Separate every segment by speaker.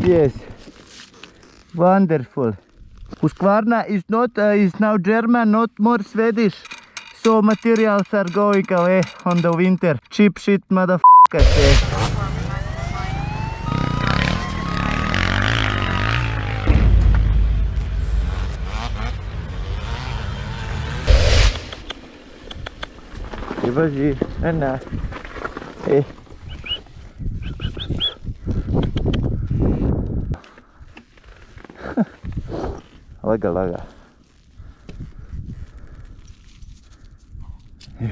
Speaker 1: Yes. Wonderful. HUSQVARNA is not is now German, not more Swedish. So materials are going away on the winter. Cheap shit motherfuckers. Yeah. Vas-y, Anna. Hey. Laga.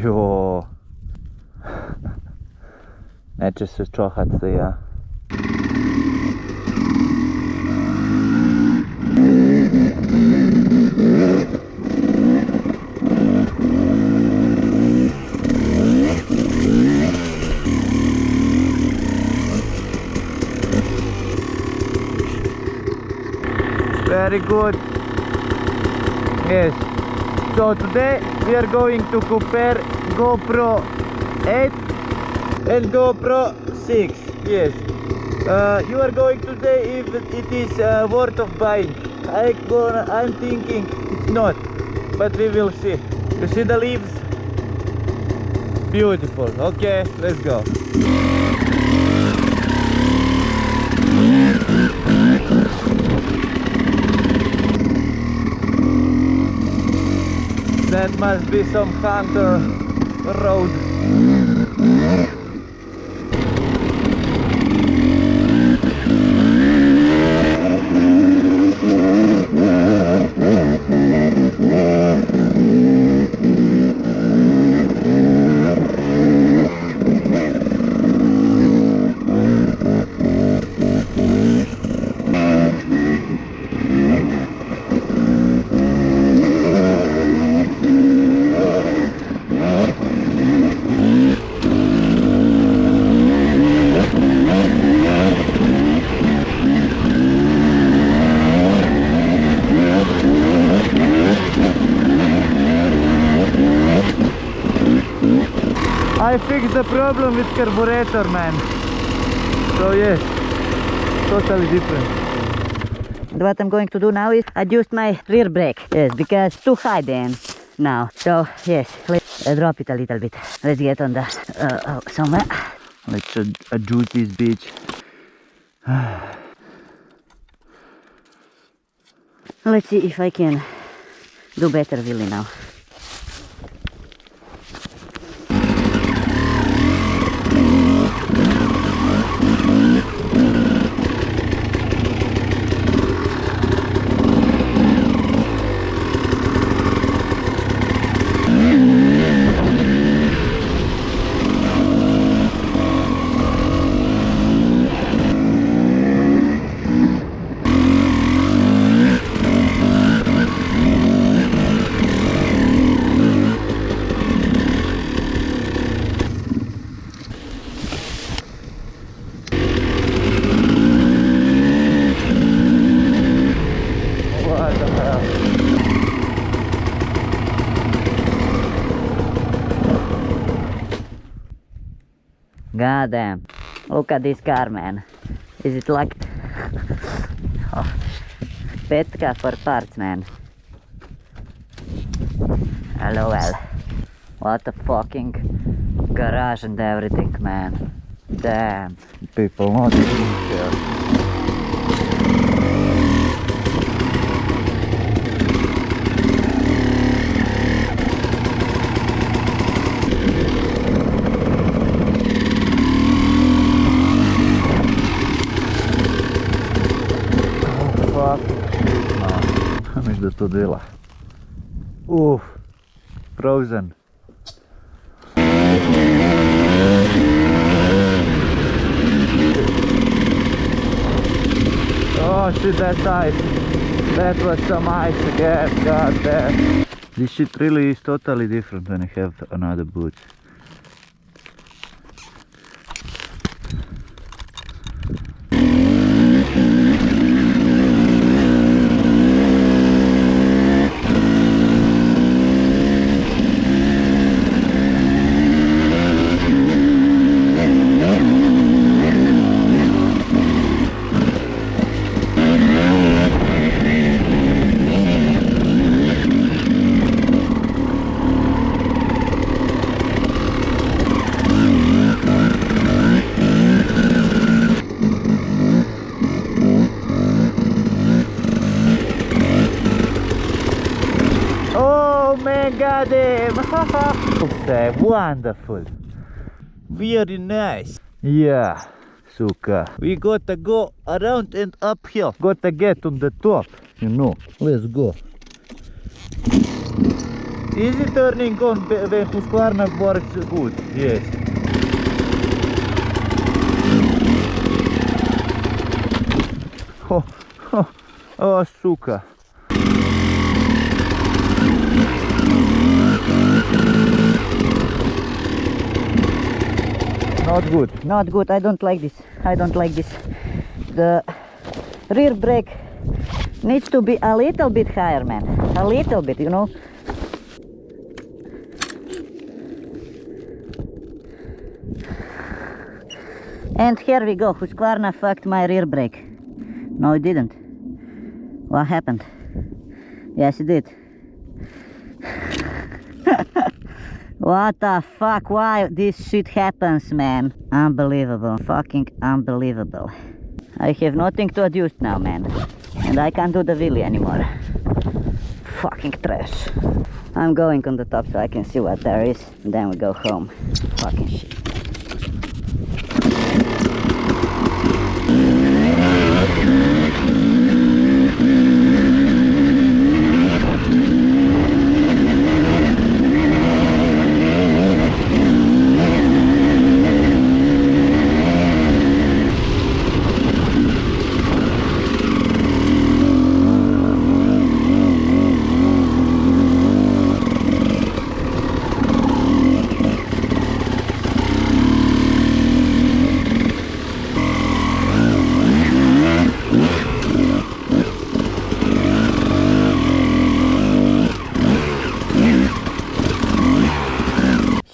Speaker 1: Jo. Neće se čohat se ja. Very good. Yes. So today we are going to compare GoPro 8 and GoPro 6. Yes. You are going to say if it is worth of buying. I'm thinking it's not, but we will see. You see the leaves? Beautiful. Okay, let's go. That must be some hunter road. I fixed the problem with carburetor, man. So yes, totally different. What I'm going to do now is adjust my rear brake. Yes, because it's too high then now. So yes, let's drop it a little bit. Let's get on the somewhere. Let's adjust this bitch. Let's see if I can do better wheelie now. God damn. Look at this car, man. Is it like oh. Petka for parts, man. LOL. What a fucking garage and everything, man. Damn. People not here. Da to dela. Frozen. Oh shit, that's ice. That was some ice again, god damn. This shit really is totally different when you have another boot. got him! Okay, wonderful. Very nice. Yeah, suka. We gotta go around and uphill. Gotta get on the top, you know. Let's go. Easy turning on when HUSQVARNA works good. Yes. Oh, suka. Not good.
Speaker 2: Not good. I don't like this. I don't like this. The rear brake needs to be a little bit higher, man. A little bit, you know. And here we go. HUSQVARNA fucked my rear brake. No, it didn't. What happened? Yes, it did. What the fuck? Why this shit happens, man? Unbelievable. Fucking unbelievable. I have nothing to adjust now, man. And I can't do the wheelie anymore. Fucking trash. I'm going on the top so I can see what there is. And then we go home. Fucking shit.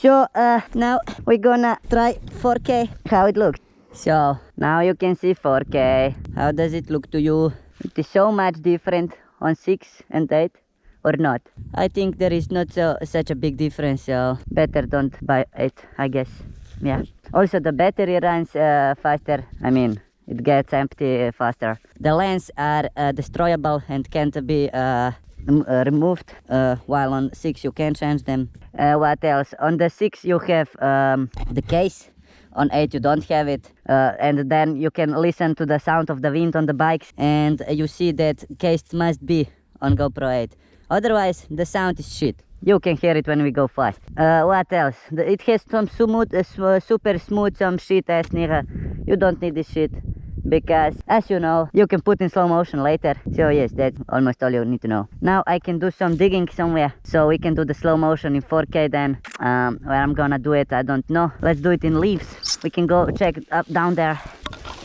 Speaker 2: So now we're gonna try 4K, how it looks. So now you can see 4K. How does it look to you? It is so much different on 6 and 8 or not? I think there is not such a big difference, so better don't buy 8, I guess. Yeah. Also the battery runs faster. I mean, it gets empty faster. The lens are destroyable and can't be removed, while on 6 you can change them. What else? On the 6 you have the case. On 8 you don't have it, and then you can listen to the sound of the wind on the bikes, and you see that case must be on GoPro 8. Otherwise the sound is shit. You can hear it when we go fast. What else? It has some smooth, super smooth, some shit ass nigga. You don't need this shit, because as you know, you can put in slow motion later. So yes, that's almost all you need to know. Now I can do some digging somewhere, so we can do the slow motion in 4K then. Where I'm gonna do it, I don't know. Let's do it in leaves. We can go check up down there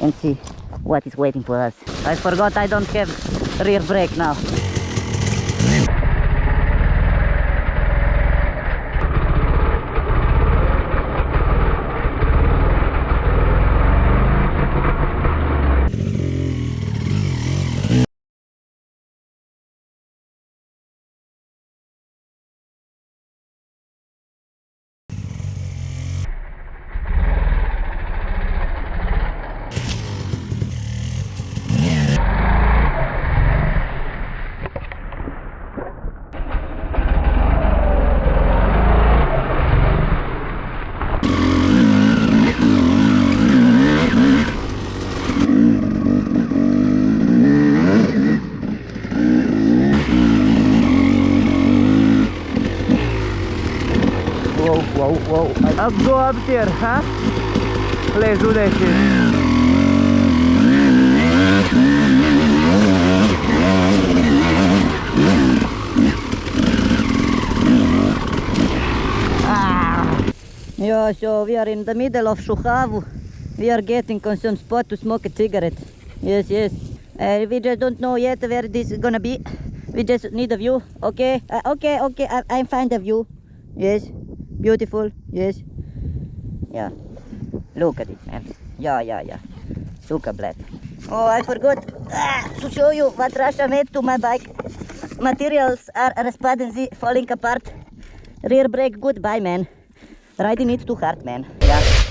Speaker 2: and see what is waiting for us. I forgot I don't have rear brake now. Whoa. I'll go up there, huh? Let's do that shit. Yeah, so we are in the middle of Shuhavu. We are getting on some spot to smoke a cigarette. Yes. We just don't know yet where this is gonna be. We just need a view, okay? Okay, I find a view. Yes. Beautiful, yes. Yeah, look at it, man. Yeah. Suka bled. Oh, I forgot to show you what Russia made to my bike. Materials are responsive, falling apart. Rear brake, goodbye, man. Riding it too hard, man. Yeah.